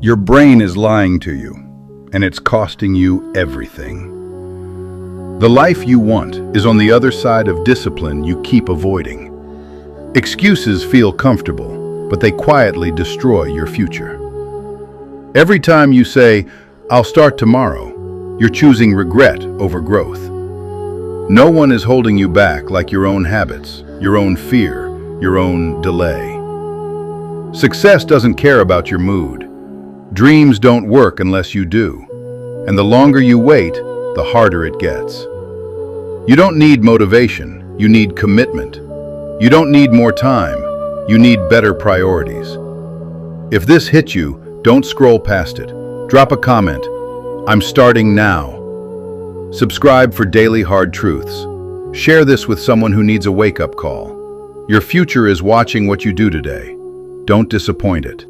Your brain is lying to you, and it's costing you everything. The life you want is on the other side of discipline you keep avoiding. Excuses feel comfortable, but they quietly destroy your future. Every time you say, "I'll start tomorrow," you're choosing regret over growth. No one is holding you back like your own habits, your own fear, your own delay. Success doesn't care about your mood. Dreams don't work unless you do. And the longer you wait, the harder it gets. You don't need motivation, you need commitment. You don't need more time, you need better priorities. If this hit you, don't scroll past it. Drop a comment. I'm starting now. Subscribe for daily hard truths. Share this with someone who needs a wake-up call. Your future is watching what you do today. Don't disappoint it.